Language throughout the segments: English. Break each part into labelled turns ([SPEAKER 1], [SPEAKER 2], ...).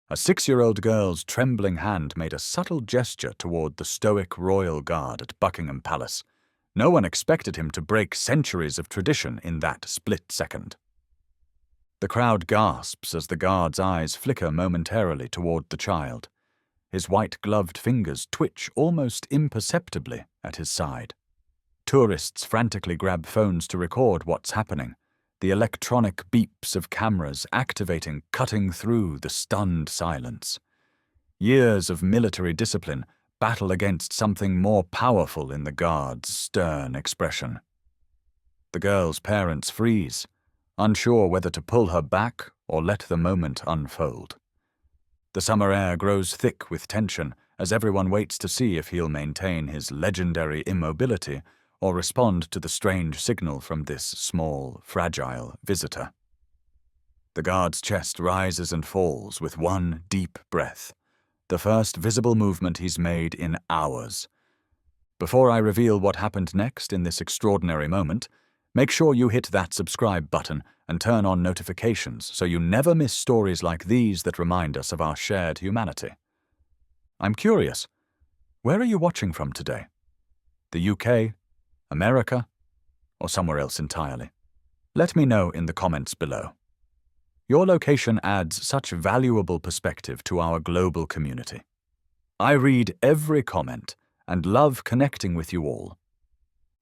[SPEAKER 1] A 6-year-old girl's trembling hand made a subtle gesture toward the stoic royal guard at Buckingham Palace. No one expected him to break centuries of tradition in that split second. The crowd gasps as the guard's eyes flicker momentarily toward the child. His white-gloved fingers twitch almost imperceptibly at his side. Tourists frantically grab phones to record what's happening, the electronic beeps of cameras activating, cutting through the stunned silence. Years of military discipline battle against something more powerful in the guard's stern expression. The girl's parents freeze, unsure whether to pull her back or let the moment unfold. The summer air grows thick with tension as everyone waits to see if he'll maintain his legendary immobility or respond to the strange signal from this small, fragile visitor. The guard's chest rises and falls with one deep breath, the first visible movement he's made in hours. Before I reveal what happened next in this extraordinary moment, make sure you hit that subscribe button and turn on notifications so you never miss stories like these that remind us of our shared humanity. I'm curious, where are you watching from today? The UK, America, or somewhere else entirely? Let me know in the comments below. Your location adds such valuable perspective to our global community. I read every comment and love connecting with you all.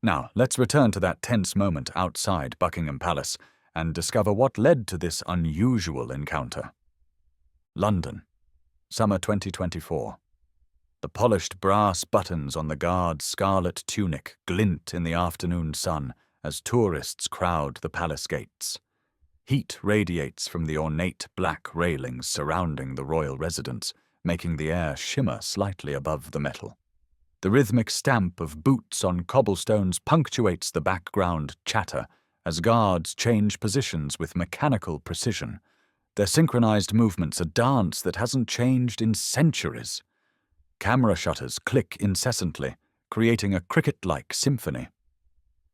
[SPEAKER 1] Now, let's return to that tense moment outside Buckingham Palace and discover what led to this unusual encounter. London, summer 2024. The polished brass buttons on the guard's scarlet tunic glint in the afternoon sun as tourists crowd the palace gates. Heat radiates from the ornate black railings surrounding the royal residence, making the air shimmer slightly above the metal. The rhythmic stamp of boots on cobblestones punctuates the background chatter as guards change positions with mechanical precision, their synchronized movements a dance that hasn't changed in centuries. Camera shutters click incessantly, creating a cricket-like symphony.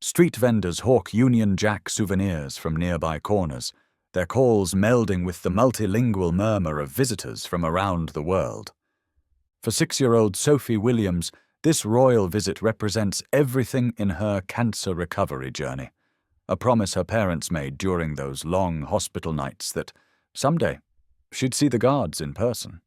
[SPEAKER 1] Street vendors hawk Union Jack souvenirs from nearby corners, their calls melding with the multilingual murmur of visitors from around the world. For 6-year-old Sophie Williams, this royal visit represents everything in her cancer recovery journey, a promise her parents made during those long hospital nights that someday she'd see the guards in person.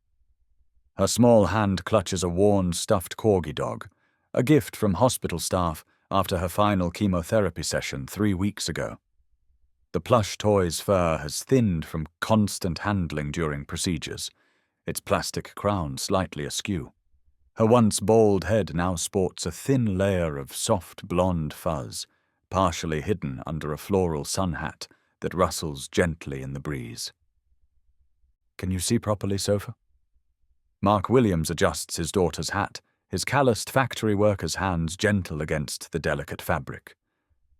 [SPEAKER 1] Her small hand clutches a worn stuffed corgi dog, a gift from hospital staff after her final chemotherapy session 3 weeks ago. The plush toy's fur has thinned from constant handling during procedures, its plastic crown slightly askew. Her once bald head now sports a thin layer of soft blonde fuzz, partially hidden under a floral sun hat that rustles gently in the breeze. Can you see properly, Sophie? Mark Williams adjusts his daughter's hat, his calloused factory worker's hands gentle against the delicate fabric.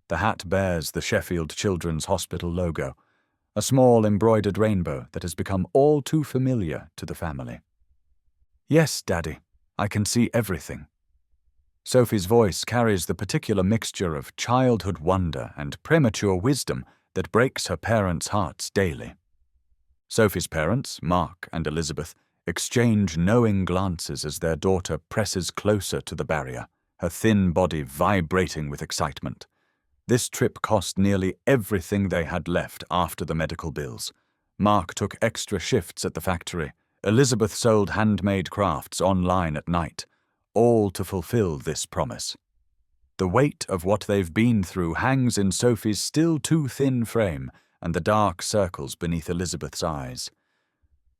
[SPEAKER 1] The hat bears the Sheffield Children's Hospital logo, a small embroidered rainbow that has become all too familiar to the family. Yes, Daddy, I can see everything. Sophie's voice carries the particular mixture of childhood wonder and premature wisdom that breaks her parents' hearts daily. Sophie's parents, Mark and Elizabeth, exchange knowing glances as their daughter presses closer to the barrier, her thin body vibrating with excitement. This trip cost nearly everything they had left after the medical bills. Mark took extra shifts at the factory. Elizabeth sold handmade crafts online at night, all to fulfill this promise. The weight of what they've been through hangs in Sophie's still too thin frame and the dark circles beneath Elizabeth's eyes.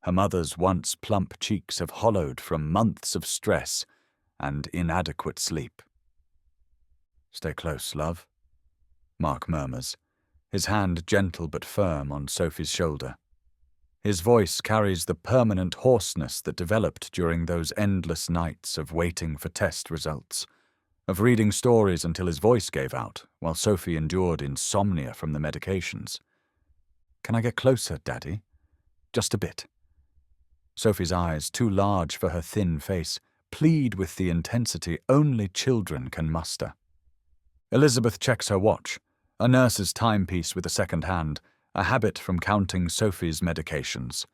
[SPEAKER 1] Her mother's once plump cheeks have hollowed from months of stress and inadequate sleep. Stay close, love, Mark murmurs, his hand gentle but firm on Sophie's shoulder. His voice carries the permanent hoarseness that developed during those endless nights of waiting for test results, of reading stories until his voice gave out while Sophie endured insomnia from the medications. Can I get closer, Daddy? Just a bit. Sophie's eyes, too large for her thin face, plead with the intensity only children can muster. Elizabeth checks her watch, a nurse's timepiece with a second hand, a habit from counting Sophie's medications.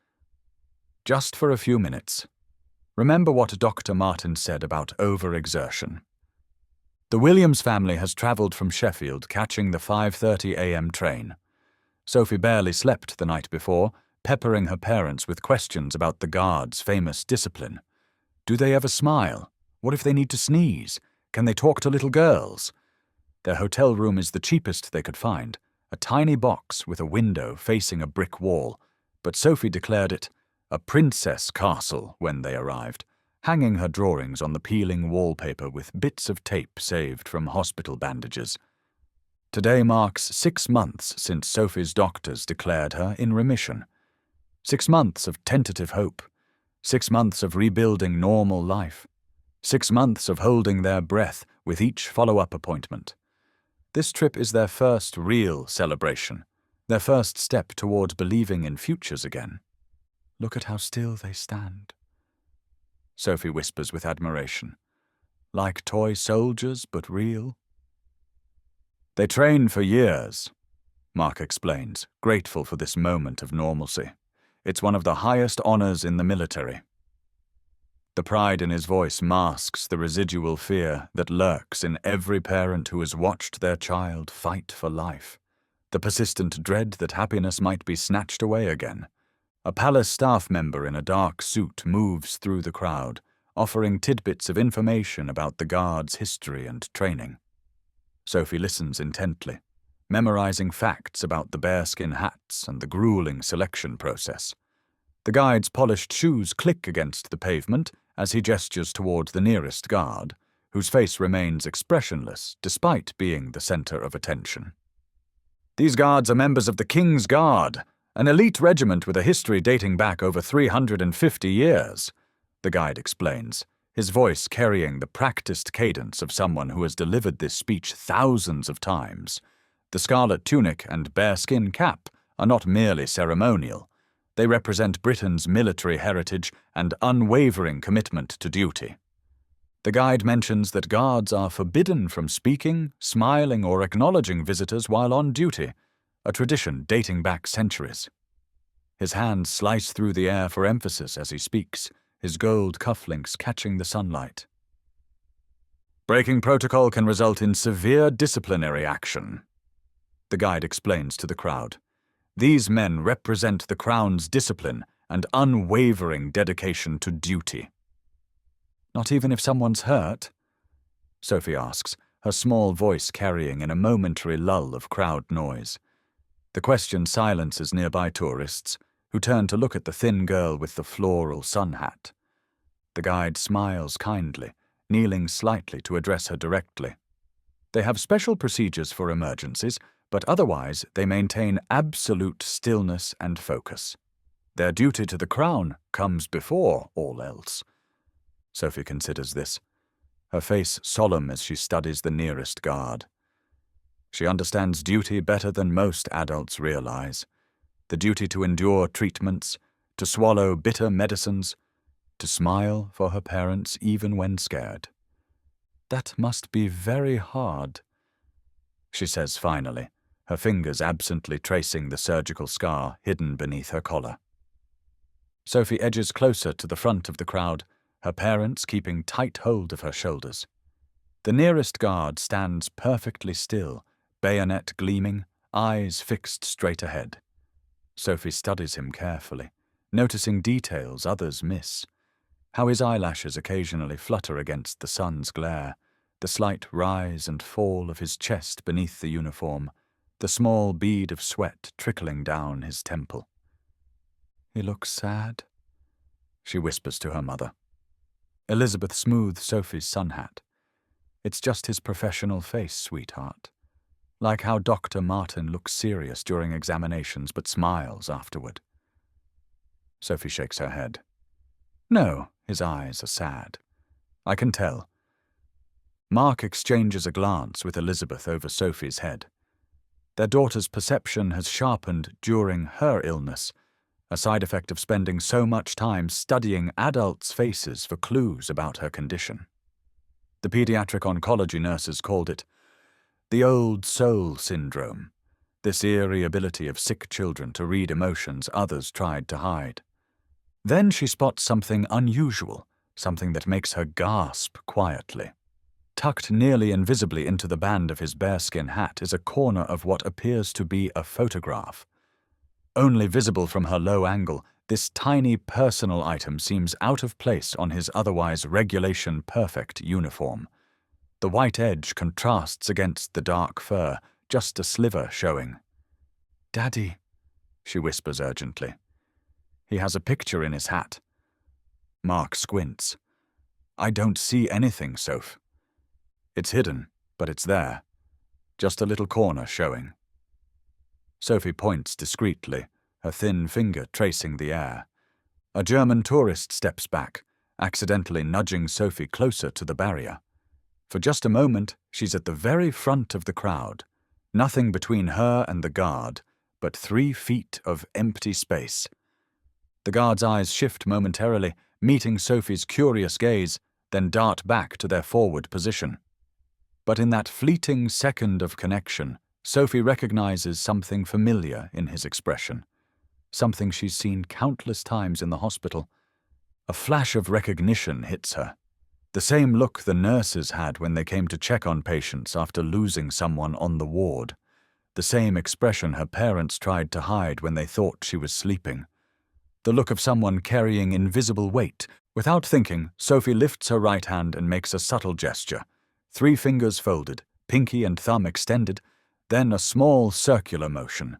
[SPEAKER 1] Just for a few minutes. Remember what Dr. Martin said about overexertion. The Williams family has travelled from Sheffield, catching the 5:30 a.m. train. Sophie barely slept the night before, peppering her parents with questions about the Guards' famous discipline. Do they ever smile? What if they need to sneeze? Can they talk to little girls? Their hotel room is the cheapest they could find, a tiny box with a window facing a brick wall, but Sophie declared it a princess castle when they arrived, hanging her drawings on the peeling wallpaper with bits of tape saved from hospital bandages. Today marks 6 months since Sophie's doctors declared her in remission. 6 months of tentative hope. 6 months of rebuilding normal life. 6 months of holding their breath with each follow-up appointment. This trip is their first real celebration, their first step toward believing in futures again. Look at how still they stand, Sophie whispers with admiration. Like toy soldiers, but real. They train for years, Mark explains, grateful for this moment of normalcy. It's one of the highest honors in the military. The pride in his voice masks the residual fear that lurks in every parent who has watched their child fight for life, the persistent dread that happiness might be snatched away again. A palace staff member in a dark suit moves through the crowd, offering tidbits of information about the Guards' history and training. Sophie listens intently, memorizing facts about the bearskin hats and the grueling selection process. The guide's polished shoes click against the pavement as he gestures toward the nearest guard, whose face remains expressionless despite being the center of attention. These guards are members of the King's Guard, an elite regiment with a history dating back over 350 years, the guide explains, his voice carrying the practiced cadence of someone who has delivered this speech thousands of times. The scarlet tunic and bearskin cap are not merely ceremonial. They represent Britain's military heritage and unwavering commitment to duty. The guide mentions that guards are forbidden from speaking, smiling, or acknowledging visitors while on duty, a tradition dating back centuries. His hands slice through the air for emphasis as he speaks, his gold cufflinks catching the sunlight. Breaking protocol can result in severe disciplinary action, the guide explains to the crowd. These men represent the Crown's discipline and unwavering dedication to duty. Not even if someone's hurt? Sophie asks, her small voice carrying in a momentary lull of crowd noise. The question silences nearby tourists, who turn to look at the thin girl with the floral sun hat. The guide smiles kindly, kneeling slightly to address her directly. They have special procedures for emergencies, but otherwise they maintain absolute stillness and focus. Their duty to the Crown comes before all else. Sophie considers this, her face solemn as she studies the nearest guard. She understands duty better than most adults realize. The duty to endure treatments, to swallow bitter medicines, to smile for her parents even when scared. That must be very hard, she says finally, her fingers absently tracing the surgical scar hidden beneath her collar. Sophie edges closer to the front of the crowd, her parents keeping tight hold of her shoulders. The nearest guard stands perfectly still, bayonet gleaming, eyes fixed straight ahead. Sophie studies him carefully, noticing details others miss. How his eyelashes occasionally flutter against the sun's glare, the slight rise and fall of his chest beneath the uniform, the small bead of sweat trickling down his temple. He looks sad, she whispers to her mother. Elizabeth smooths Sophie's sun hat. It's just his professional face, sweetheart. Like how Dr. Martin looks serious during examinations but smiles afterward. Sophie shakes her head. No, his eyes are sad. I can tell. Mark exchanges a glance with Elizabeth over Sophie's head. Their daughter's perception has sharpened during her illness, a side effect of spending so much time studying adults' faces for clues about her condition. The pediatric oncology nurses called it the old soul syndrome, this eerie ability of sick children to read emotions others tried to hide. Then she spots something unusual, something that makes her gasp quietly. Tucked nearly invisibly into the band of his bearskin hat is a corner of what appears to be a photograph. Only visible from her low angle, this tiny personal item seems out of place on his otherwise regulation-perfect uniform. The white edge contrasts against the dark fur, just a sliver showing. "Daddy," she whispers urgently. He has a picture in his hat. Mark squints. "I don't see anything, Soph. It's hidden, but it's there. Just a little corner showing." Sophie points discreetly, her thin finger tracing the air. A German tourist steps back, accidentally nudging Sophie closer to the barrier. For just a moment, she's at the very front of the crowd. Nothing between her and the guard, but 3 feet of empty space. The guard's eyes shift momentarily, meeting Sophie's curious gaze, then dart back to their forward position. But in that fleeting second of connection, Sophie recognizes something familiar in his expression, something she's seen countless times in the hospital. A flash of recognition hits her. The same look the nurses had when they came to check on patients after losing someone on the ward. The same expression her parents tried to hide when they thought she was sleeping. The look of someone carrying invisible weight. Without thinking, Sophie lifts her right hand and makes a subtle gesture. 3 fingers folded, pinky and thumb extended, then a small circular motion.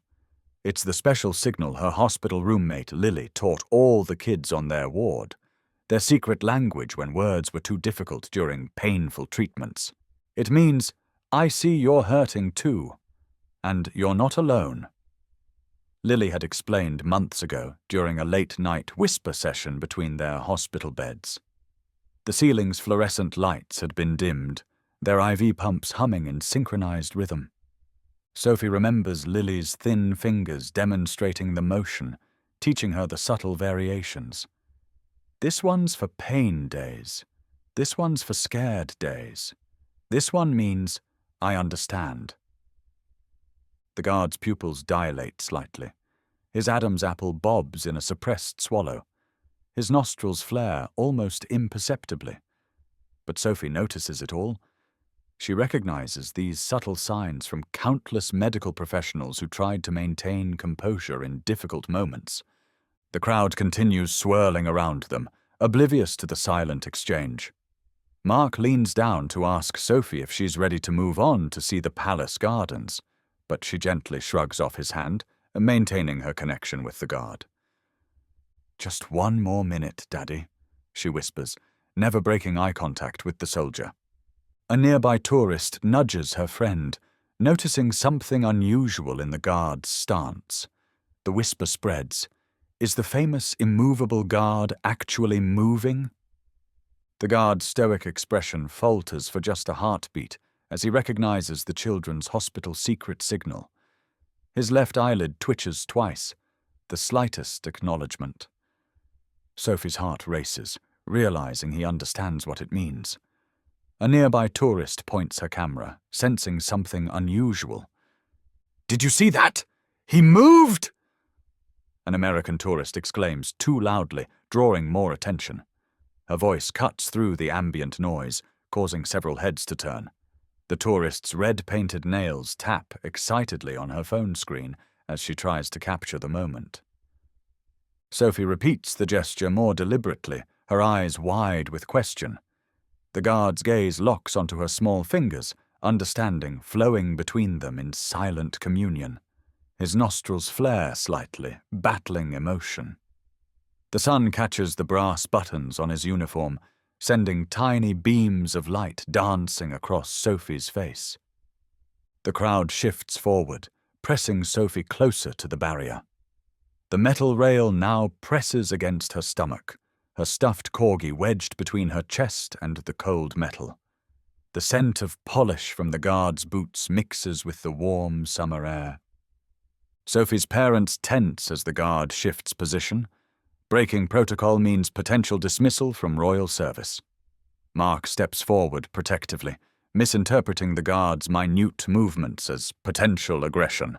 [SPEAKER 1] It's the special signal her hospital roommate Lily taught all the kids on their ward. Their secret language when words were too difficult during painful treatments. It means, "I see you're hurting too, and you're not alone." Lily had explained months ago during a late-night whisper session between their hospital beds. The ceiling's fluorescent lights had been dimmed, their IV pumps humming in synchronized rhythm. Sophie remembers Lily's thin fingers demonstrating the motion, teaching her the subtle variations. This one's for pain days. This one's for scared days. This one means, "I understand." The guard's pupils dilate slightly. His Adam's apple bobs in a suppressed swallow. His nostrils flare almost imperceptibly. But Sophie notices it all. She recognizes these subtle signs from countless medical professionals who tried to maintain composure in difficult moments. The crowd continues swirling around them, oblivious to the silent exchange. Mark leans down to ask Sophie if she's ready to move on to see the palace gardens, but she gently shrugs off his hand, maintaining her connection with the guard. "Just 1 more minute, Daddy," she whispers, never breaking eye contact with the soldier. A nearby tourist nudges her friend, noticing something unusual in the guard's stance. The whisper spreads. Is the famous immovable guard actually moving? The guard's stoic expression falters for just a heartbeat as he recognizes the children's hospital secret signal. His left eyelid twitches twice, the slightest acknowledgement. Sophie's heart races, realizing he understands what it means. A nearby tourist points her camera, sensing something unusual. "Did you see that? He moved!" An American tourist exclaims too loudly, drawing more attention. Her voice cuts through the ambient noise, causing several heads to turn. The tourist's red-painted nails tap excitedly on her phone screen as she tries to capture the moment. Sophie repeats the gesture more deliberately, her eyes wide with question. The guard's gaze locks onto her small fingers, understanding flowing between them in silent communion. His nostrils flare slightly, battling emotion. The sun catches the brass buttons on his uniform, sending tiny beams of light dancing across Sophie's face. The crowd shifts forward, pressing Sophie closer to the barrier. The metal rail now presses against her stomach, her stuffed corgi wedged between her chest and the cold metal. The scent of polish from the guard's boots mixes with the warm summer air. Sophie's parents tense as the guard shifts position. Breaking protocol means potential dismissal from royal service. Mark steps forward protectively, misinterpreting the guard's minute movements as potential aggression.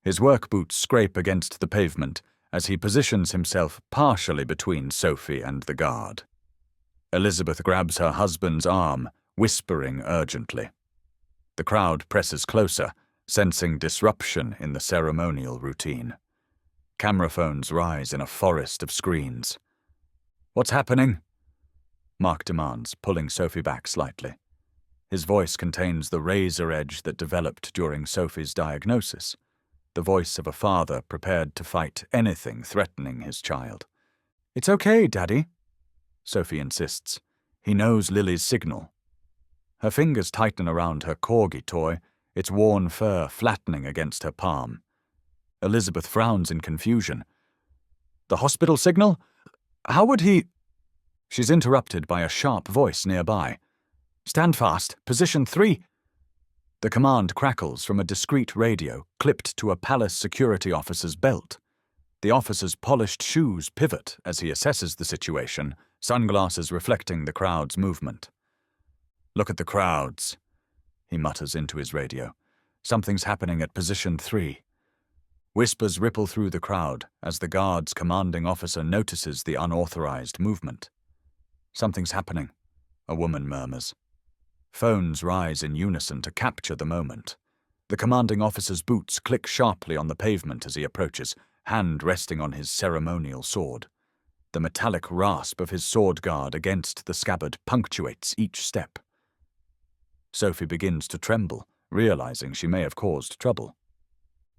[SPEAKER 1] His work boots scrape against the pavement, as he positions himself partially between Sophie and the guard. Elizabeth grabs her husband's arm, whispering urgently. The crowd presses closer, sensing disruption in the ceremonial routine. Camera phones rise in a forest of screens. "What's happening?" Mark demands, pulling Sophie back slightly. His voice contains the razor edge that developed during Sophie's diagnosis, the voice of a father prepared to fight anything threatening his child. "It's okay, Daddy," Sophie insists. He knows Lily's signal. Her fingers tighten around her corgi toy, its worn fur flattening against her palm. Elizabeth frowns in confusion. "The hospital signal? How would he—" She's interrupted by a sharp voice nearby. "Stand fast, position 3. The command crackles from a discreet radio clipped to a palace security officer's belt. The officer's polished shoes pivot as he assesses the situation, sunglasses reflecting the crowd's movement. "Look at the crowds," he mutters into his radio. "Something's happening at position 3. Whispers ripple through the crowd as the guard's commanding officer notices the unauthorized movement. "Something's happening," a woman murmurs. Phones rise in unison to capture the moment. The commanding officer's boots click sharply on the pavement as he approaches, hand resting on his ceremonial sword. The metallic rasp of his sword guard against the scabbard punctuates each step. Sophie begins to tremble, realizing she may have caused trouble.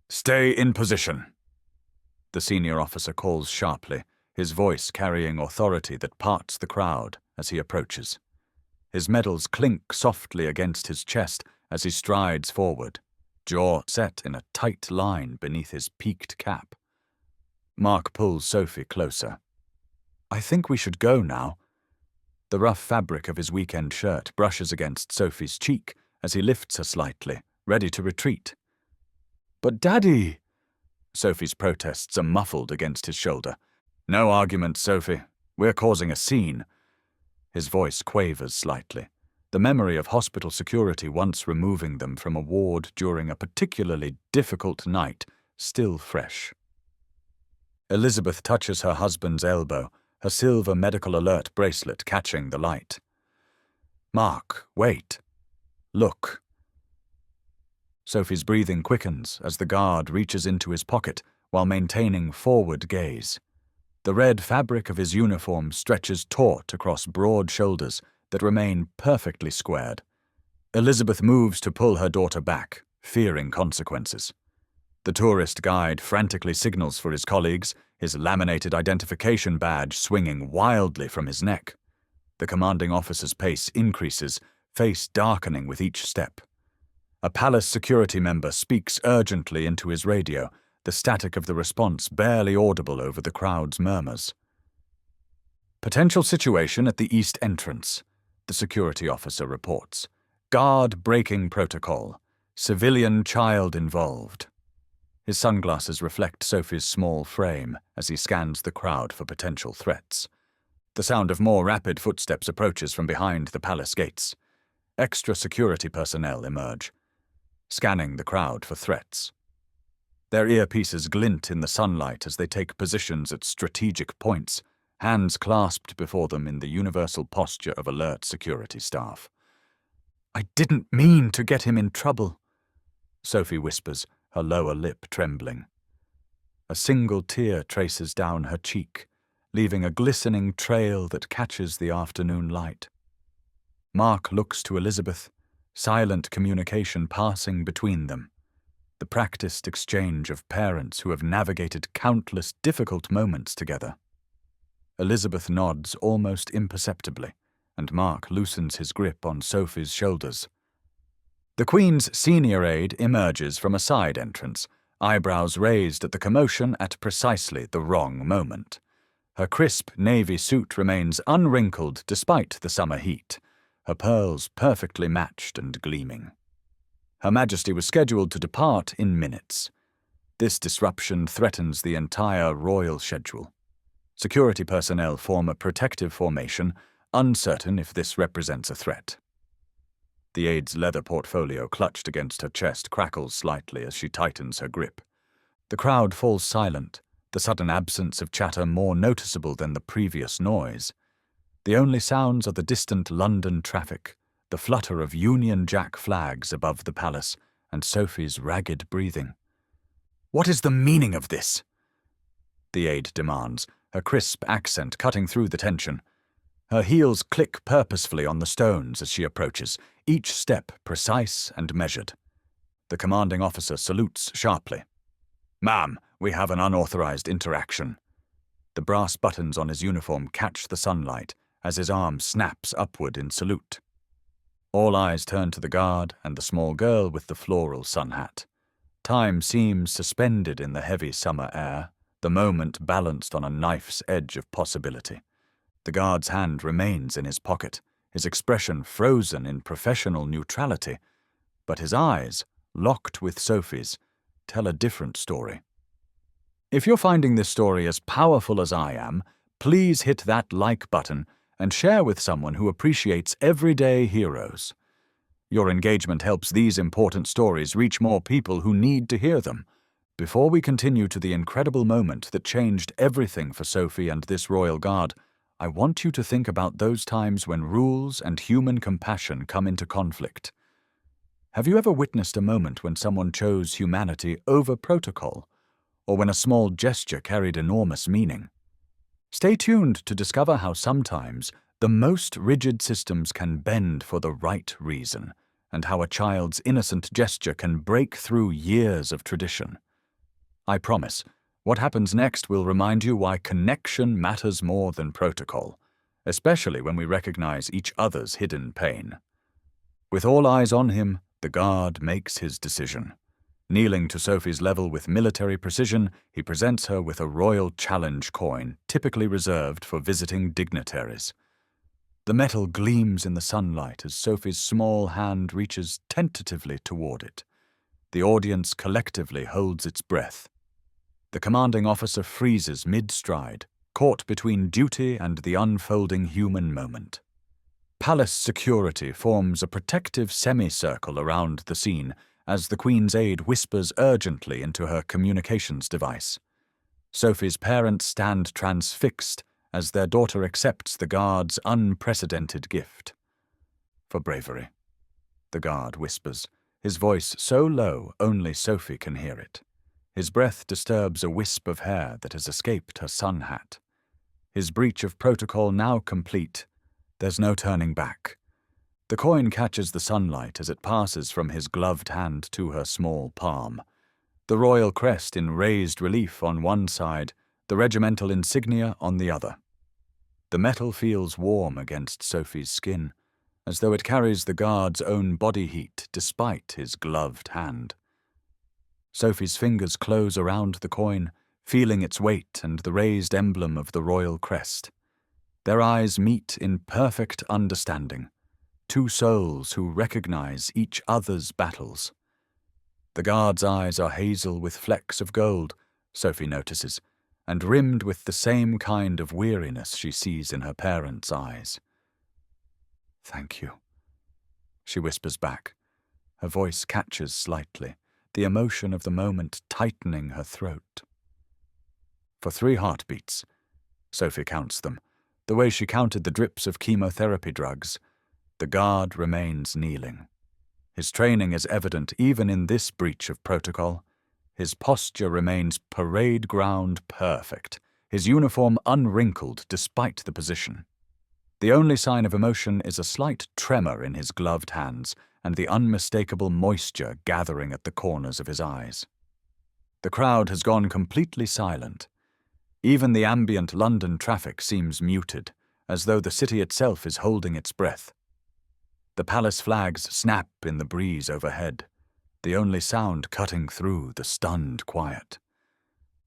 [SPEAKER 1] "Stay in position," the senior officer calls sharply, his voice carrying authority that parts the crowd as he approaches. His medals clink softly against his chest as he strides forward, jaw set in a tight line beneath his peaked cap. Mark pulls Sophie closer. "I think we should go now." The rough fabric of his weekend shirt brushes against Sophie's cheek as he lifts her slightly, ready to retreat. "But Daddy—" Sophie's protests are muffled against his shoulder. "No argument, Sophie. We're causing a scene." His voice quavers slightly, the memory of hospital security once removing them from a ward during a particularly difficult night still fresh. Elizabeth touches her husband's elbow, her silver medical alert bracelet catching the light. "Mark, wait. Look." Sophie's breathing quickens as the guard reaches into his pocket while maintaining forward gaze. The red fabric of his uniform stretches taut across broad shoulders that remain perfectly squared. Elizabeth moves to pull her daughter back, fearing consequences. The tourist guide frantically signals for his colleagues, his laminated identification badge swinging wildly from his neck. The commanding officer's pace increases, face darkening with each step. A palace security member speaks urgently into his radio, the static of the response barely audible over the crowd's murmurs. "Potential situation at the east entrance," the security officer reports. "Guard breaking protocol. Civilian child involved." His sunglasses reflect Sophie's small frame as he scans the crowd for potential threats. The sound of more rapid footsteps approaches from behind the palace gates. Extra security personnel emerge, scanning the crowd for threats. Their earpieces glint in the sunlight as they take positions at strategic points, hands clasped before them in the universal posture of alert security staff. "I didn't mean to get him in trouble," Sophie whispers, her lower lip trembling. A single tear traces down her cheek, leaving a glistening trail that catches the afternoon light. Mark looks to Elizabeth, silent communication passing between them. The practiced exchange of parents who have navigated countless difficult moments together. Elizabeth nods almost imperceptibly, and Mark loosens his grip on Sophie's shoulders. The Queen's senior aide emerges from a side entrance, eyebrows raised at the commotion at precisely the wrong moment. Her crisp navy suit remains unwrinkled despite the summer heat, her pearls perfectly matched and gleaming. Her Majesty was scheduled to depart in minutes. This disruption threatens the entire royal schedule. Security personnel form a protective formation, uncertain if this represents a threat. The aide's leather portfolio clutched against her chest crackles slightly as she tightens her grip. The crowd falls silent, the sudden absence of chatter more noticeable than the previous noise. The only sounds are the distant London traffic, the flutter of Union Jack flags above the palace, and Sophie's ragged breathing. "What is the meaning of this?" the aide demands, her crisp accent cutting through the tension. Her heels click purposefully on the stones as she approaches, each step precise and measured. The commanding officer salutes sharply. "Ma'am, we have an unauthorized interaction." The brass buttons on his uniform catch the sunlight as his arm snaps upward in salute. All eyes turn to the guard and the small girl with the floral sun hat. Time seems suspended in the heavy summer air, the moment balanced on a knife's edge of possibility. The guard's hand remains in his pocket, his expression frozen in professional neutrality, but his eyes, locked with Sophie's, tell a different story. If you're finding this story as powerful as I am, please hit that like button and share with someone who appreciates everyday heroes. Your engagement helps these important stories reach more people who need to hear them. Before we continue to the incredible moment that changed everything for Sophie and this royal guard, I want you to think about those times when rules and human compassion come into conflict. Have you ever witnessed a moment when someone chose humanity over protocol, or when a small gesture carried enormous meaning? Stay tuned to discover how sometimes the most rigid systems can bend for the right reason, and how a child's innocent gesture can break through years of tradition. I promise, what happens next will remind you why connection matters more than protocol, especially when we recognize each other's hidden pain. With all eyes on him, the guard makes his decision. Kneeling to Sophie's level with military precision, he presents her with a royal challenge coin, typically reserved for visiting dignitaries. The metal gleams in the sunlight as Sophie's small hand reaches tentatively toward it. The audience collectively holds its breath. The commanding officer freezes mid-stride, caught between duty and the unfolding human moment. Palace security forms a protective semicircle around the scene as the Queen's aide whispers urgently into her communications device. Sophie's parents stand transfixed as their daughter accepts the guard's unprecedented gift. "For bravery," the guard whispers, his voice so low only Sophie can hear it. His breath disturbs a wisp of hair that has escaped her sun hat. His breach of protocol now complete, there's no turning back. The coin catches the sunlight as it passes from his gloved hand to her small palm. The royal crest in raised relief on one side, the regimental insignia on the other. The metal feels warm against Sophie's skin, as though it carries the guard's own body heat despite his gloved hand. Sophie's fingers close around the coin, feeling its weight and the raised emblem of the royal crest. Their eyes meet in perfect understanding, two souls who recognize each other's battles. The guard's eyes are hazel with flecks of gold, Sophie notices, and rimmed with the same kind of weariness she sees in her parents' eyes. "Thank you," she whispers back. Her voice catches slightly, the emotion of the moment tightening her throat. For 3 heartbeats, Sophie counts them, the way she counted the drips of chemotherapy drugs, the guard remains kneeling. His training is evident even in this breach of protocol. His posture remains parade ground perfect, his uniform unwrinkled despite the position. The only sign of emotion is a slight tremor in his gloved hands and the unmistakable moisture gathering at the corners of his eyes. The crowd has gone completely silent. Even the ambient London traffic seems muted, as though the city itself is holding its breath. The palace flags snap in the breeze overhead, the only sound cutting through the stunned quiet.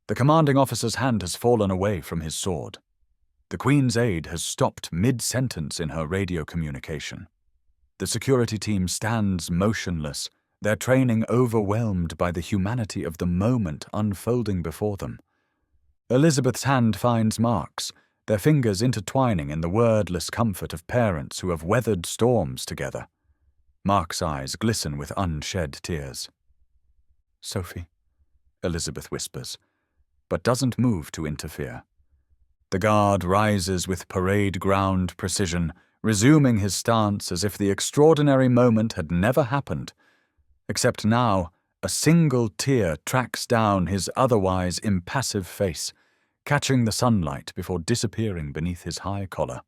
[SPEAKER 1] The commanding officer's hand has fallen away from his sword. The Queen's aide has stopped mid-sentence in her radio communication. The security team stands motionless, their training overwhelmed by the humanity of the moment unfolding before them. Elizabeth's hand finds Mark's, their fingers intertwining in the wordless comfort of parents who have weathered storms together. Mark's eyes glisten with unshed tears. "Sophie," Elizabeth whispers, but doesn't move to interfere. The guard rises with parade ground precision, resuming his stance as if the extraordinary moment had never happened, except now a single tear tracks down his otherwise impassive face, catching the sunlight before disappearing beneath his high collar.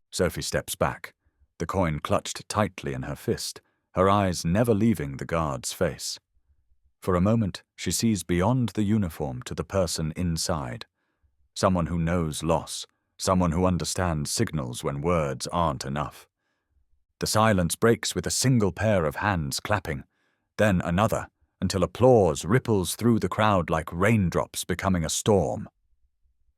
[SPEAKER 1] Sophie steps back, the coin clutched tightly in her fist, her eyes never leaving the guard's face. For a moment, she sees beyond the uniform to the person inside. Someone who knows loss, someone who understands signals when words aren't enough. The silence breaks with a single pair of hands clapping, then another, until applause ripples through the crowd like raindrops becoming a storm.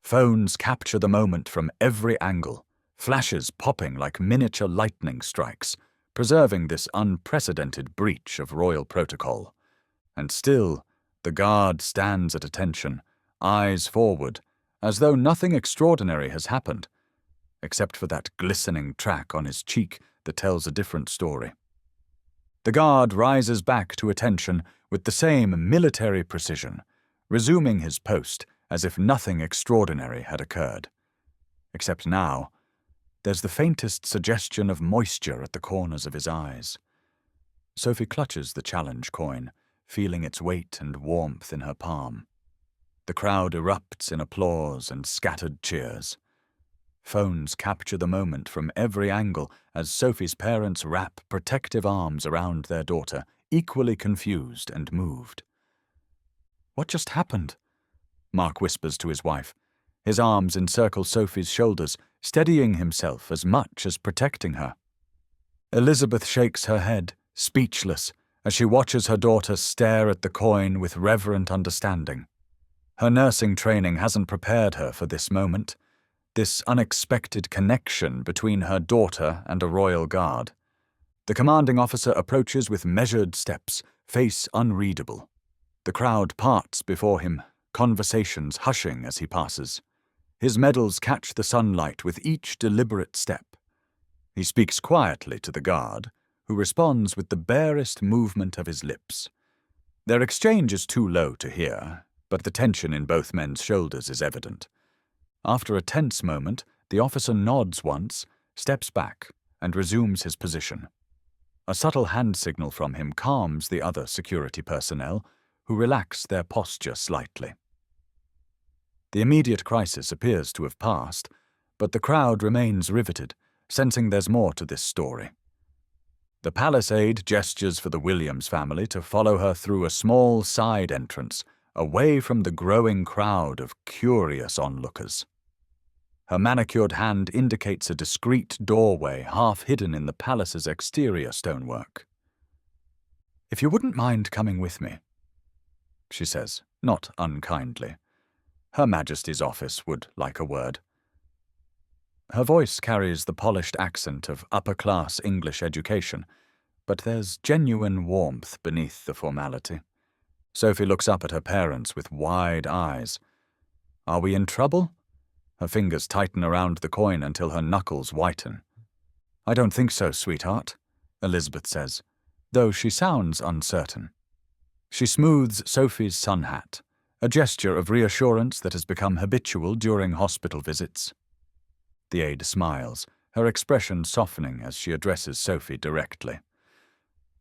[SPEAKER 1] Phones capture the moment from every angle, flashes popping like miniature lightning strikes, preserving this unprecedented breach of royal protocol. And still, the guard stands at attention, eyes forward, as though nothing extraordinary has happened, except for that glistening track on his cheek that tells a different story. The guard rises back to attention with the same military precision, resuming his post as if nothing extraordinary had occurred. Except now, there's the faintest suggestion of moisture at the corners of his eyes. Sophie clutches the challenge coin, feeling its weight and warmth in her palm. The crowd erupts in applause and scattered cheers. Phones capture the moment from every angle as Sophie's parents wrap protective arms around their daughter, equally confused and moved. "What just happened?" Mark whispers to his wife. His arms encircle Sophie's shoulders, steadying himself as much as protecting her. Elizabeth shakes her head, speechless, as she watches her daughter stare at the coin with reverent understanding. Her nursing training hasn't prepared her for this moment, this unexpected connection between her daughter and a royal guard. The commanding officer approaches with measured steps, face unreadable. The crowd parts before him, conversations hushing as he passes. His medals catch the sunlight with each deliberate step. He speaks quietly to the guard, who responds with the barest movement of his lips. Their exchange is too low to hear, but the tension in both men's shoulders is evident. After a tense moment, the officer nods once, steps back, and resumes his position. A subtle hand signal from him calms the other security personnel, who relax their posture slightly. The immediate crisis appears to have passed, but the crowd remains riveted, sensing there's more to this story. The palace aide gestures for the Williams family to follow her through a small side entrance, away from the growing crowd of curious onlookers. Her manicured hand indicates a discreet doorway half hidden in the palace's exterior stonework. "If you wouldn't mind coming with me," she says, not unkindly. Her Majesty's office would like a word. Her voice carries the polished accent of upper-class English education, but there's genuine warmth beneath the formality. Sophie looks up at her parents with wide eyes. "Are we in trouble?" Her fingers tighten around the coin until her knuckles whiten. "I don't think so, sweetheart," Elizabeth says, though she sounds uncertain. She smooths Sophie's sun hat, a gesture of reassurance that has become habitual during hospital visits. The aide smiles, her expression softening as she addresses Sophie directly.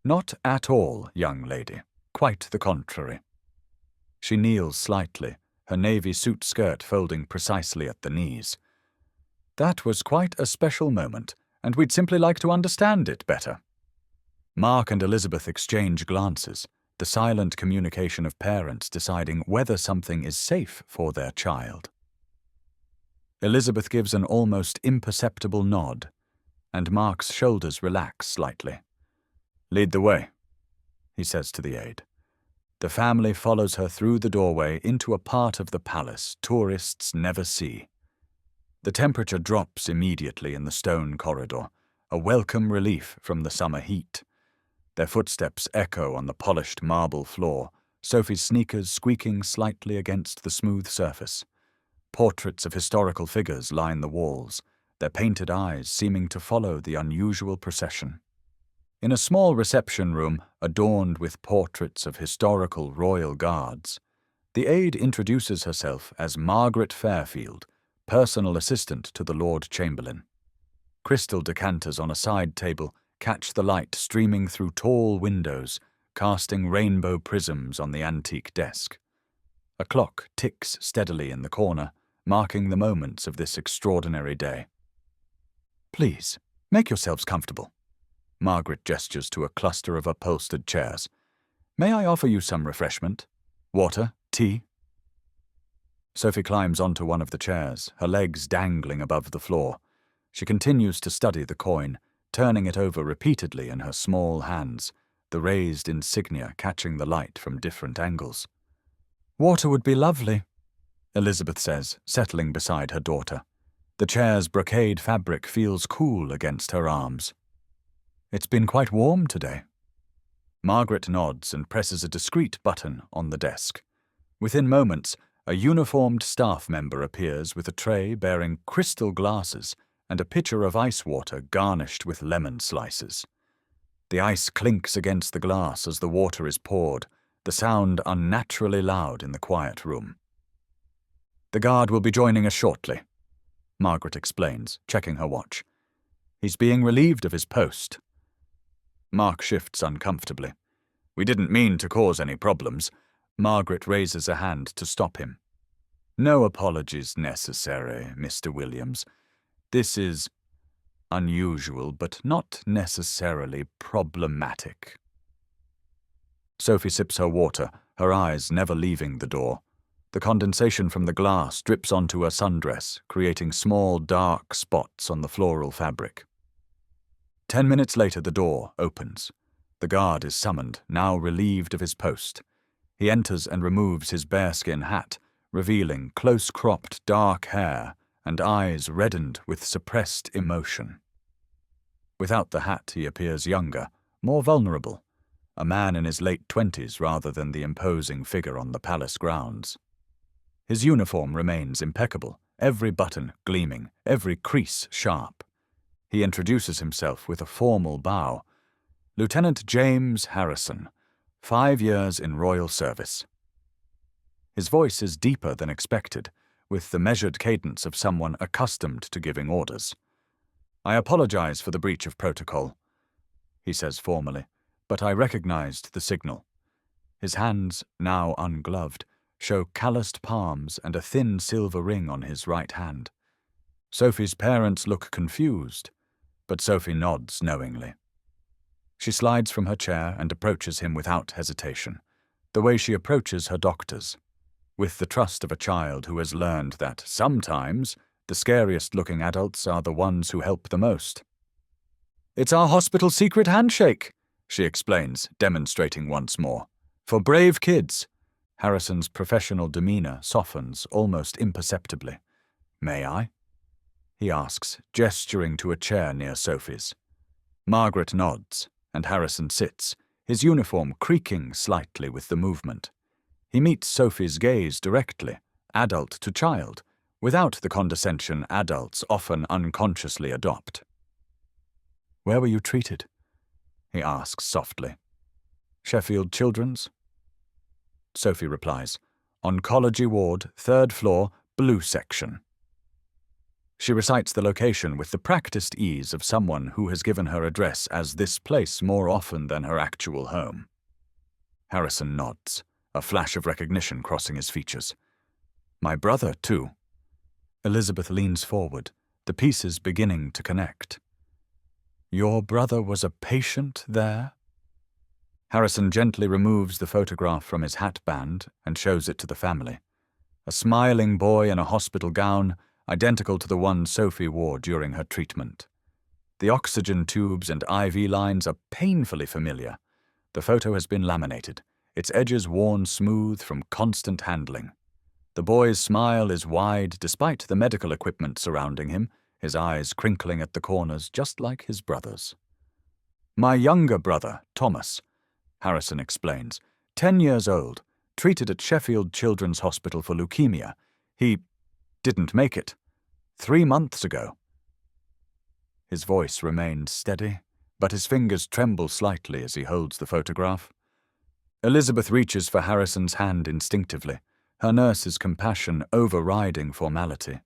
[SPEAKER 1] "Not at all, young lady. Quite the contrary." She kneels slightly, her navy suit skirt folding precisely at the knees. "That was quite a special moment, and we'd simply like to understand it better." Mark and Elizabeth exchange glances, the silent communication of parents deciding whether something is safe for their child. Elizabeth gives an almost imperceptible nod, and Mark's shoulders relax slightly. "Lead the way," he says to the aide. The family follows her through the doorway into a part of the palace tourists never see. The temperature drops immediately in the stone corridor, a welcome relief from the summer heat. Their footsteps echo on the polished marble floor, Sophie's sneakers squeaking slightly against the smooth surface. Portraits of historical figures line the walls, their painted eyes seeming to follow the unusual procession. In a small reception room adorned with portraits of historical royal guards, The aide introduces herself as Margaret Fairfield, personal assistant to the Lord Chamberlain. Crystal decanters on a side table catch the light streaming through tall windows, casting rainbow prisms on the antique desk. A clock ticks steadily in the corner, marking the moments of this extraordinary day. "Please, make yourselves comfortable." Margaret gestures to a cluster of upholstered chairs. "May I offer you some refreshment? Water? Tea?" Sophie climbs onto one of the chairs, her legs dangling above the floor. She continues to study the coin, turning it over repeatedly in her small hands, the raised insignia catching the light from different angles. "Water would be lovely," Elizabeth says, settling beside her daughter. The chair's brocade fabric feels cool against her arms. "It's been quite warm today." Margaret nods and presses a discreet button on the desk. Within moments, a uniformed staff member appears with a tray bearing crystal glasses and a pitcher of ice water garnished with lemon slices. The ice clinks against the glass as the water is poured, the sound unnaturally loud in the quiet room. "The guard will be joining us shortly," Margaret explains, checking her watch. "He's being relieved of his post." Mark shifts uncomfortably. "We didn't mean to cause any problems." Margaret raises a hand to stop him. "No apologies necessary, Mr. Williams. This is unusual, but not necessarily problematic." Sophie sips her water, her eyes never leaving the door. The condensation from the glass drips onto her sundress, creating small, dark spots on the floral fabric. 10 minutes later, the door opens. The guard is summoned, now relieved of his post. He enters and removes his bearskin hat, revealing close-cropped dark hair and eyes reddened with suppressed emotion. Without the hat, he appears younger, more vulnerable, a man in his late 20s rather than the imposing figure on the palace grounds. His uniform remains impeccable, every button gleaming, every crease sharp. He introduces himself with a formal bow. "Lieutenant James Harrison, 5 years in royal service." His voice is deeper than expected, with the measured cadence of someone accustomed to giving orders. "I apologize for the breach of protocol," he says formally, "but I recognized the signal." His hands, now ungloved, show calloused palms and a thin silver ring on his right hand. Sophie's parents look confused, but Sophie nods knowingly. She slides from her chair and approaches him without hesitation, the way she approaches her doctors, with the trust of a child who has learned that sometimes the scariest-looking adults are the ones who help the most. "It's our hospital secret handshake," she explains, demonstrating once more. "For brave kids." Harrison's professional demeanor softens almost imperceptibly. "May I?" he asks, gesturing to a chair near Sophie's. Margaret nods, and Harrison sits, his uniform creaking slightly with the movement. He meets Sophie's gaze directly, adult to child, without the condescension adults often unconsciously adopt. "Where were you treated?" he asks softly. "Sheffield Children's?" Sophie replies, "Oncology ward, 3rd floor, blue section." She recites the location with the practiced ease of someone who has given her address as this place more often than her actual home. Harrison nods, a flash of recognition crossing his features. "My brother, too." Elizabeth leans forward, the pieces beginning to connect. "Your brother was a patient there?" Harrison gently removes the photograph from his hatband and shows it to the family. A smiling boy in a hospital gown, identical to the one Sophie wore during her treatment. The oxygen tubes and IV lines are painfully familiar. The photo has been laminated, its edges worn smooth from constant handling. The boy's smile is wide despite the medical equipment surrounding him, his eyes crinkling at the corners just like his brother's. "My younger brother, Thomas," Harrison explains, 10 years old, treated at Sheffield Children's Hospital for leukemia. He didn't make it. 3 months ago. His voice remains steady, but his fingers tremble slightly as he holds the photograph. Elizabeth reaches for Harrison's hand instinctively, her nurse's compassion overriding formality.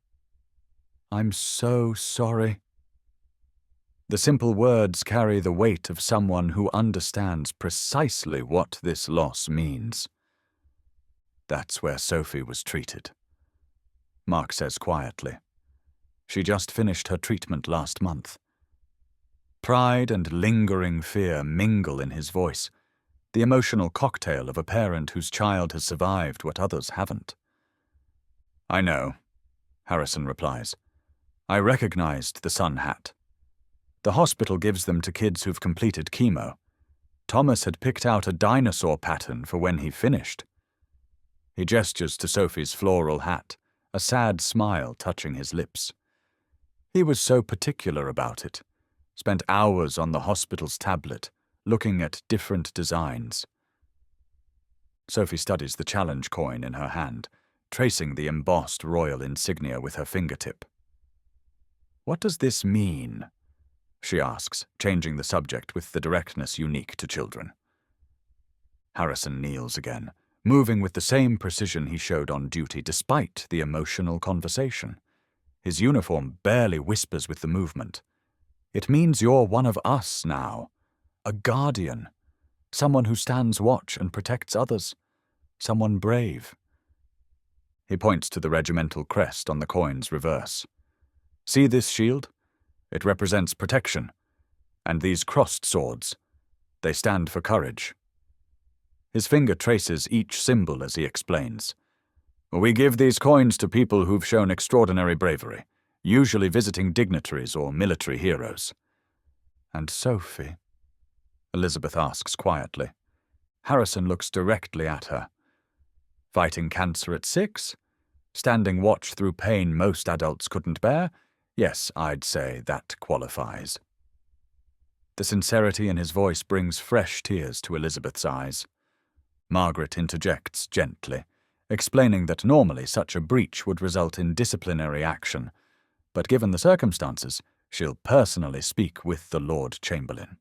[SPEAKER 1] "I'm so sorry." The simple words carry the weight of someone who understands precisely what this loss means. That's where Sophie was treated. Mark says quietly. She just finished her treatment last month. Pride and lingering fear mingle in his voice, the emotional cocktail of a parent whose child has survived what others haven't. "I know," Harrison replies. "I recognized the sun hat. The hospital gives them to kids who've completed chemo. Thomas had picked out a dinosaur pattern for when he finished." He gestures to Sophie's floral hat, a sad smile touching his lips. He was so particular about it, spent hours on the hospital's tablet, looking at different designs. Sophie studies the challenge coin in her hand, tracing the embossed royal insignia with her fingertip. "What does this mean?" she asks, changing the subject with the directness unique to children. Harrison kneels again, moving with the same precision he showed on duty despite the emotional conversation. His uniform barely whispers with the movement. "It means you're one of us now. A guardian. Someone who stands watch and protects others. Someone brave." He points to the regimental crest on the coin's reverse. "See this shield? It represents protection. And these crossed swords, they stand for courage." His finger traces each symbol as he explains. "We give these coins to people who've shown extraordinary bravery, usually visiting dignitaries or military heroes." "And Sophie?" Elizabeth asks quietly. Harrison looks directly at her. "Fighting cancer at 6? Standing watch through pain most adults couldn't bear? Yes, I'd say that qualifies." The sincerity in his voice brings fresh tears to Elizabeth's eyes. Margaret interjects gently, explaining that normally such a breach would result in disciplinary action, but given the circumstances, she'll personally speak with the Lord Chamberlain.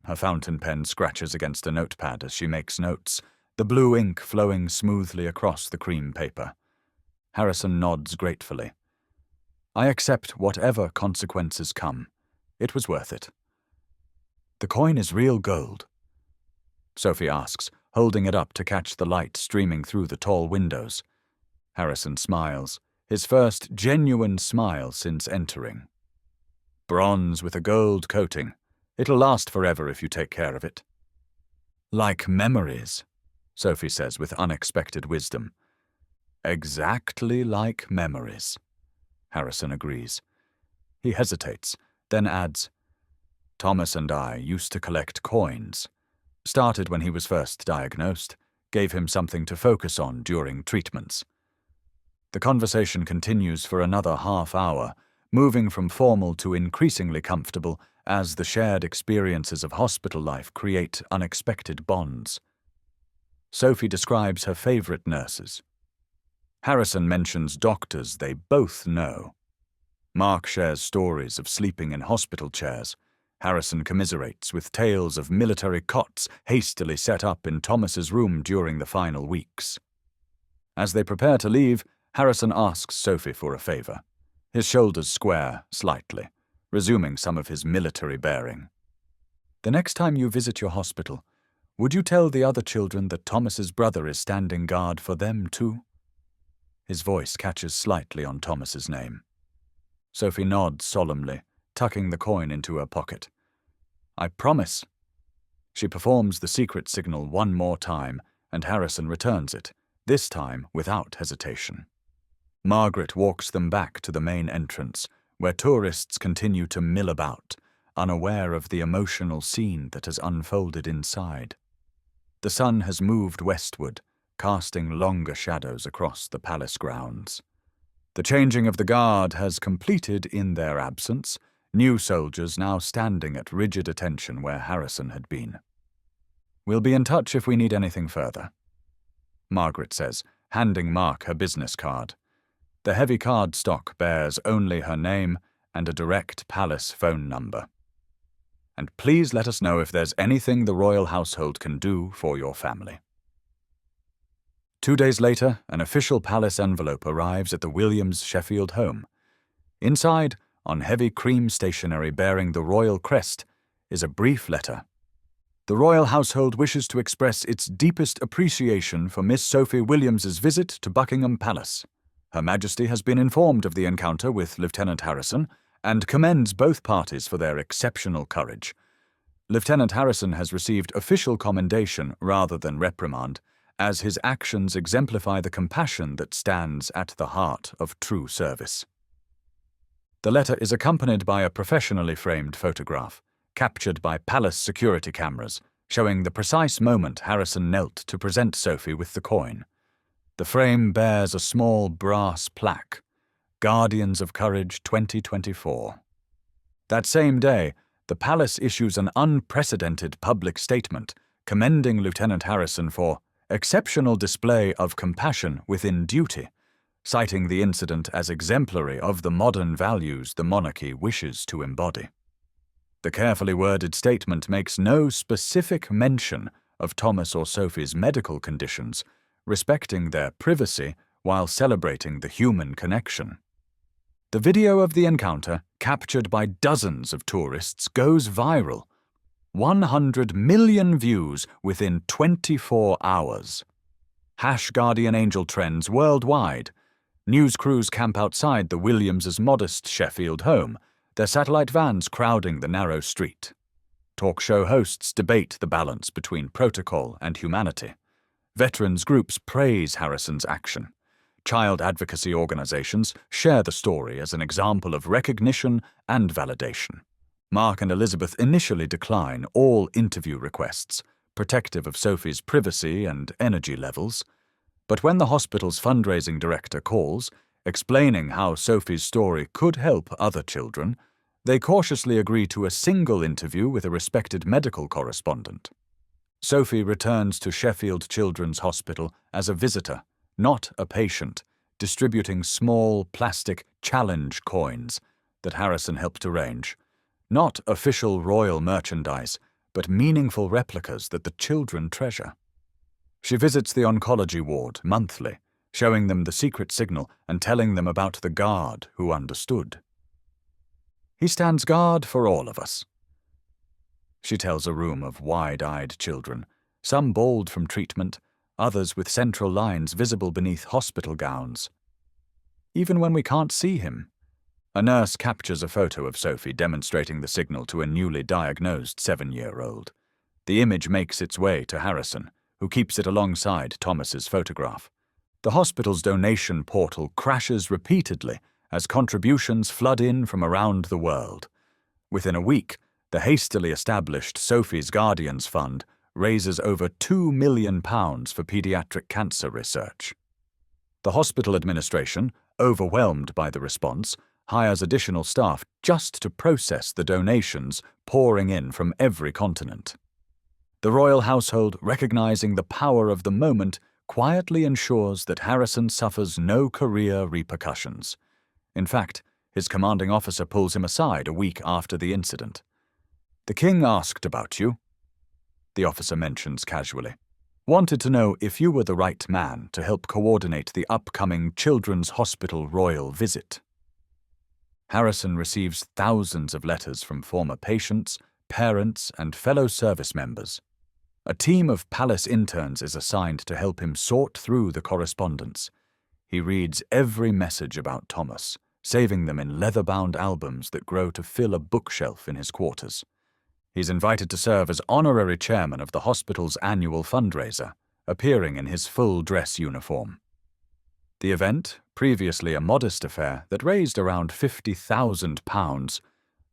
[SPEAKER 1] Her fountain pen scratches against a notepad as she makes notes, the blue ink flowing smoothly across the cream paper. Harrison nods gratefully. "I accept whatever consequences come. It was worth it." "The coin is real gold?" Sophie asks, holding it up to catch the light streaming through the tall windows. Harrison smiles, his first genuine smile since entering. "Bronze with a gold coating. It'll last forever if you take care of it." "Like memories," Sophie says with unexpected wisdom. "Exactly like memories," Harrison agrees. He hesitates, then adds, "Thomas and I used to collect coins. Started when he was first diagnosed, gave him something to focus on during treatments." The conversation continues for another half hour, moving from formal to increasingly comfortable as the shared experiences of hospital life create unexpected bonds. Sophie describes her favorite nurses. Harrison mentions doctors they both know. Mark shares stories of sleeping in hospital chairs. Harrison commiserates with tales of military cots hastily set up in Thomas's room during the final weeks. As they prepare to leave, Harrison asks Sophie for a favor. His shoulders square slightly, resuming some of his military bearing. "The next time you visit your hospital, would you tell the other children that Thomas's brother is standing guard for them too?" His voice catches slightly on Thomas's name. Sophie nods solemnly, tucking the coin into her pocket. "I promise." She performs the secret signal one more time, and Harrison returns it, this time without hesitation. Margaret walks them back to the main entrance, where tourists continue to mill about, unaware of the emotional scene that has unfolded inside. The sun has moved westward, casting longer shadows across the palace grounds. The changing of the guard has completed in their absence, new soldiers now standing at rigid attention where Harrison had been. "We'll be in touch if we need anything further," Margaret says, handing Mark her business card. The heavy card stock bears only her name and a direct palace phone number. "And please let us know if there's anything the royal household can do for your family." 2 days later, an official palace envelope arrives at the Williams Sheffield home. Inside, on heavy cream stationery bearing the royal crest, is a brief letter. The royal household wishes to express its deepest appreciation for Miss Sophie Williams's visit to Buckingham Palace. Her Majesty has been informed of the encounter with Lieutenant Harrison and commends both parties for their exceptional courage. Lieutenant Harrison has received official commendation rather than reprimand, as his actions exemplify the compassion that stands at the heart of true service. The letter is accompanied by a professionally framed photograph, captured by palace security cameras, showing the precise moment Harrison knelt to present Sophie with the coin. The frame bears a small brass plaque, Guardians of Courage 2024. That same day, the palace issues an unprecedented public statement commending Lieutenant Harrison for exceptional display of compassion within duty, citing the incident as exemplary of the modern values the monarchy wishes to embody. The carefully worded statement makes no specific mention of Thomas or Sophie's medical conditions, respecting their privacy while celebrating the human connection. The video of the encounter, captured by dozens of tourists, goes viral. 100 million views within 24 hours. #Guardian Angel trends worldwide. News crews camp outside the Williams' modest Sheffield home, their satellite vans crowding the narrow street. Talk show hosts debate the balance between protocol and humanity. Veterans groups praise Harrison's action. Child advocacy organizations share the story as an example of recognition and validation. Mark and Elizabeth initially decline all interview requests, protective of Sophie's privacy and energy levels. But when the hospital's fundraising director calls, explaining how Sophie's story could help other children, they cautiously agree to a single interview with a respected medical correspondent. Sophie returns to Sheffield Children's Hospital as a visitor, not a patient, distributing small plastic challenge coins that Harrison helped arrange. Not official royal merchandise, but meaningful replicas that the children treasure. She visits the oncology ward monthly, showing them the secret signal and telling them about the guard who understood. He stands guard for all of us, she tells a room of wide-eyed children, some bald from treatment, others with central lines visible beneath hospital gowns. Even when we can't see him. A nurse captures a photo of Sophie demonstrating the signal to a newly diagnosed 7-year-old. The image makes its way to Harrison, who keeps it alongside Thomas's photograph. The hospital's donation portal crashes repeatedly as contributions flood in from around the world. Within a week, the hastily established Sophie's Guardians Fund raises over £2 million for pediatric cancer research. The hospital administration, overwhelmed by the response, hires additional staff just to process the donations pouring in from every continent. The royal household, recognizing the power of the moment, quietly ensures that Harrison suffers no career repercussions. In fact, his commanding officer pulls him aside a week after the incident. "The king asked about you," the officer mentions casually. "Wanted to know if you were the right man to help coordinate the upcoming Children's Hospital royal visit." Harrison receives thousands of letters from former patients, parents, and fellow service members. A team of palace interns is assigned to help him sort through the correspondence. He reads every message about Thomas, saving them in leather-bound albums that grow to fill a bookshelf in his quarters. He's invited to serve as honorary chairman of the hospital's annual fundraiser, appearing in his full dress uniform. The event, previously a modest affair that raised around £50,000,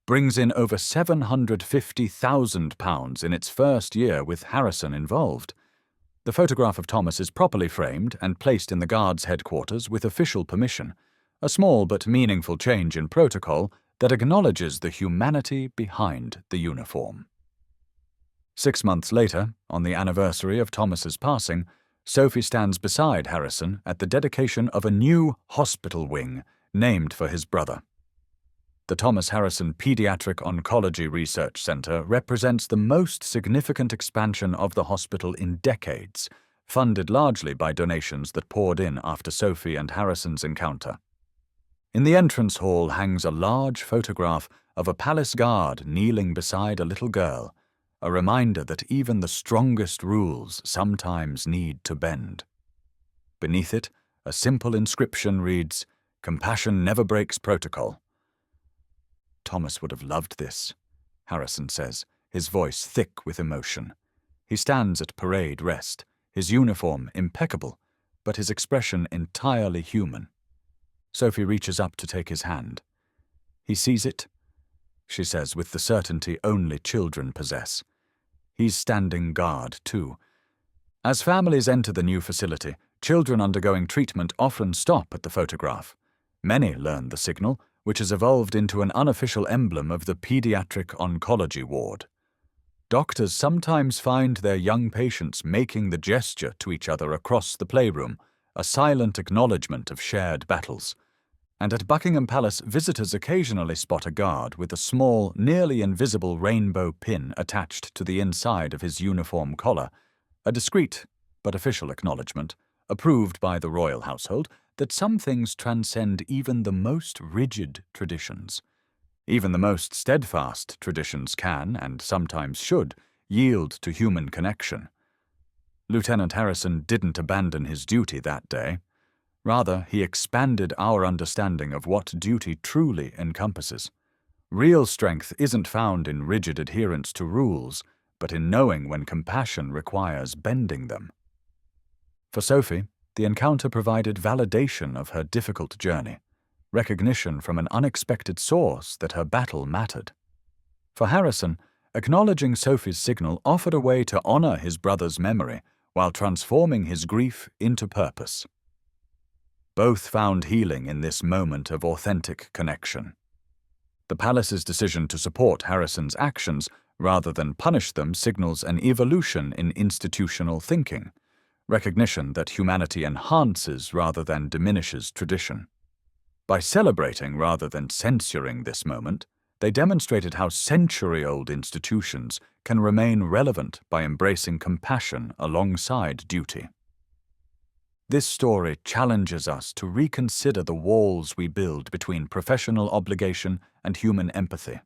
[SPEAKER 1] brings in over £750,000 in its first year with Harrison involved. The photograph of Thomas is properly framed and placed in the Guards' headquarters with official permission, a small but meaningful change in protocol that acknowledges the humanity behind the uniform. 6 months later, on the anniversary of Thomas's passing, Sophie stands beside Harrison at the dedication of a new hospital wing named for his brother. The Thomas Harrison Pediatric Oncology Research Center represents the most significant expansion of the hospital in decades, funded largely by donations that poured in after Sophie and Harrison's encounter. In the entrance hall hangs a large photograph of a palace guard kneeling beside a little girl, a reminder that even the strongest rules sometimes need to bend. Beneath it, a simple inscription reads, "Compassion never breaks protocol." "Thomas would have loved this," Harrison says, his voice thick with emotion. He stands at parade rest, his uniform impeccable, but his expression entirely human. Sophie reaches up to take his hand. "He sees it," she says with the certainty only children possess. He's standing guard, too. As families enter the new facility, children undergoing treatment often stop at the photograph. Many learn the signal, which has evolved into an unofficial emblem of the pediatric oncology ward. Doctors sometimes find their young patients making the gesture to each other across the playroom, a silent acknowledgement of shared battles. And at Buckingham Palace, visitors occasionally spot a guard with a small, nearly invisible rainbow pin attached to the inside of his uniform collar, a discreet but official acknowledgement, approved by the royal household, that some things transcend even the most rigid traditions. Even the most steadfast traditions can, and sometimes should, yield to human connection. Lieutenant Harrison didn't abandon his duty that day. Rather, he expanded our understanding of what duty truly encompasses. Real strength isn't found in rigid adherence to rules, but in knowing when compassion requires bending them. For Sophie, the encounter provided validation of her difficult journey, recognition from an unexpected source that her battle mattered. For Harrison, acknowledging Sophie's signal offered a way to honor his brother's memory while transforming his grief into purpose. Both found healing in this moment of authentic connection. The palace's decision to support Harrison's actions rather than punish them signals an evolution in institutional thinking, recognition that humanity enhances rather than diminishes tradition. By celebrating rather than censoring this moment, they demonstrated how century-old institutions can remain relevant by embracing compassion alongside duty. This story challenges us to reconsider the walls we build between professional obligation and human empathy.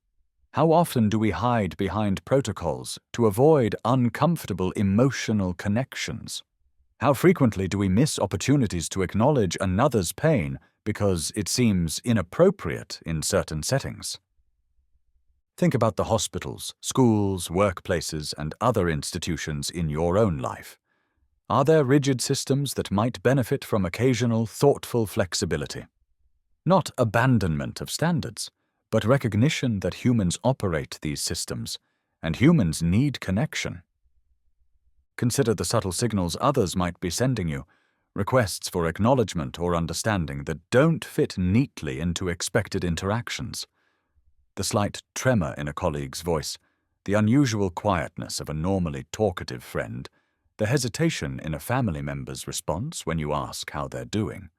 [SPEAKER 1] How often do we hide behind protocols to avoid uncomfortable emotional connections? How frequently do we miss opportunities to acknowledge another's pain because it seems inappropriate in certain settings? Think about the hospitals, schools, workplaces, and other institutions in your own life. Are there rigid systems that might benefit from occasional thoughtful flexibility? Not abandonment of standards, but recognition that humans operate these systems, and humans need connection. Consider the subtle signals others might be sending you, requests for acknowledgement or understanding that don't fit neatly into expected interactions. The slight tremor in a colleague's voice, the unusual quietness of a normally talkative friend, the hesitation in a family member's response when you ask how they're doing.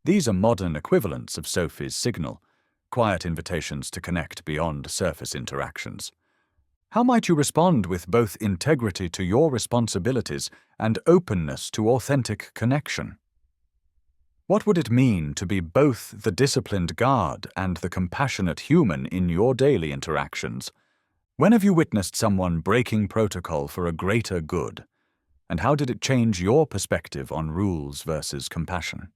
[SPEAKER 1] These are modern equivalents of Sophie's signal, quiet invitations to connect beyond surface interactions. How might you respond with both integrity to your responsibilities and openness to authentic connection? What would it mean to be both the disciplined guard and the compassionate human in your daily interactions? When have you witnessed someone breaking protocol for a greater good? And how did it change your perspective on rules versus compassion?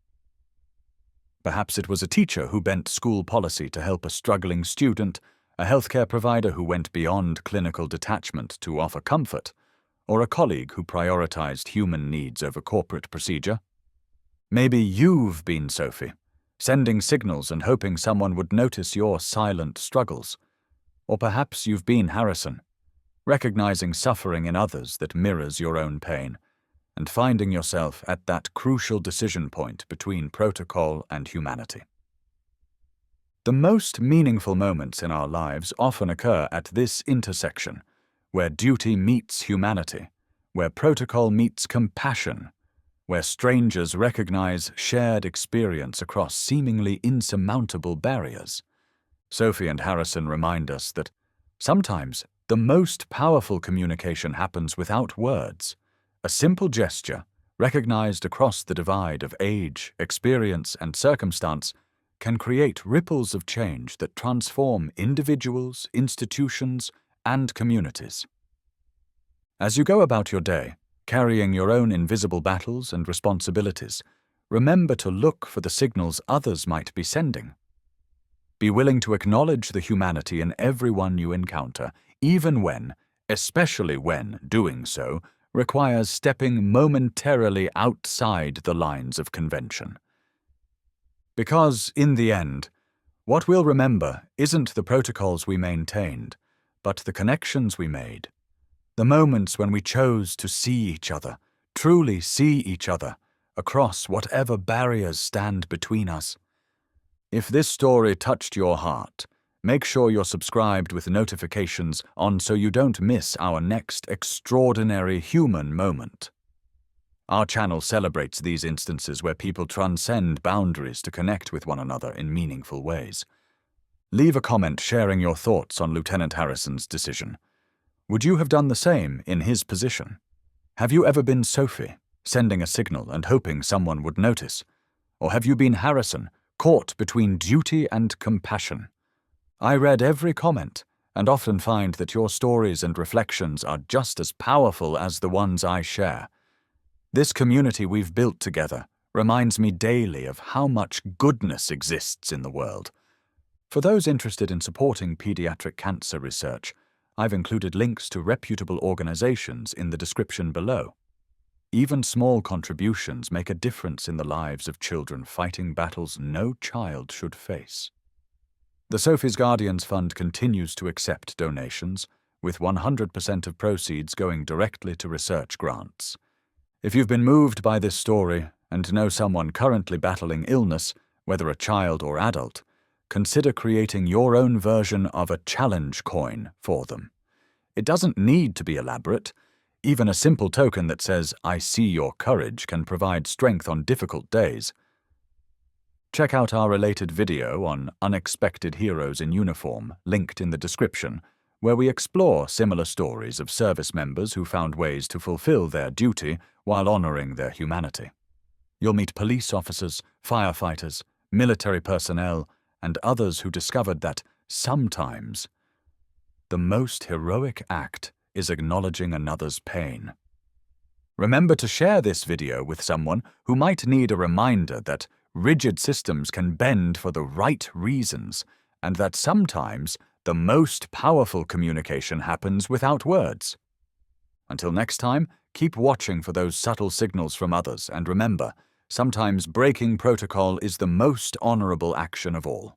[SPEAKER 1] Perhaps it was a teacher who bent school policy to help a struggling student, a healthcare provider who went beyond clinical detachment to offer comfort, or a colleague who prioritized human needs over corporate procedure. Maybe you've been Sophie, sending signals and hoping someone would notice your silent struggles. Or perhaps you've been Harrison, recognizing suffering in others that mirrors your own pain, and finding yourself at that crucial decision point between protocol and humanity. The most meaningful moments in our lives often occur at this intersection, where duty meets humanity, where protocol meets compassion, where strangers recognize shared experience across seemingly insurmountable barriers. Sophie and Harrison remind us that sometimes the most powerful communication happens without words. A simple gesture, recognized across the divide of age, experience, and circumstance, can create ripples of change that transform individuals, institutions, and communities. As you go about your day, carrying your own invisible battles and responsibilities, remember to look for the signals others might be sending. Be willing to acknowledge the humanity in everyone you encounter, even when, especially when doing so, requires stepping momentarily outside the lines of convention. Because, in the end, what we'll remember isn't the protocols we maintained, but the connections we made. The moments when we chose to see each other, truly see each other, across whatever barriers stand between us. If this story touched your heart, make sure you're subscribed with notifications on so you don't miss our next extraordinary human moment. Our channel celebrates these instances where people transcend boundaries to connect with one another in meaningful ways. Leave a comment sharing your thoughts on Lieutenant Harrison's decision. Would you have done the same in his position? Have you ever been Sophie, sending a signal and hoping someone would notice? Or have you been Harrison, caught between duty and compassion? I read every comment and often find that your stories and reflections are just as powerful as the ones I share. This community we've built together reminds me daily of how much goodness exists in the world. For those interested in supporting pediatric cancer research, I've included links to reputable organizations in the description below. Even small contributions make a difference in the lives of children fighting battles no child should face. The Sophie's Guardians Fund continues to accept donations, with 100% of proceeds going directly to research grants. If you've been moved by this story and know someone currently battling illness, whether a child or adult, consider creating your own version of a challenge coin for them. It doesn't need to be elaborate. Even a simple token that says, "I see your courage," can provide strength on difficult days. Check out our related video on unexpected heroes in uniform, linked in the description, where we explore similar stories of service members who found ways to fulfill their duty while honoring their humanity. You'll meet police officers, firefighters, military personnel, and others who discovered that, sometimes, the most heroic act is acknowledging another's pain. Remember to share this video with someone who might need a reminder that rigid systems can bend for the right reasons, and that sometimes the most powerful communication happens without words. Until next time, keep watching for those subtle signals from others, and remember, sometimes breaking protocol is the most honorable action of all.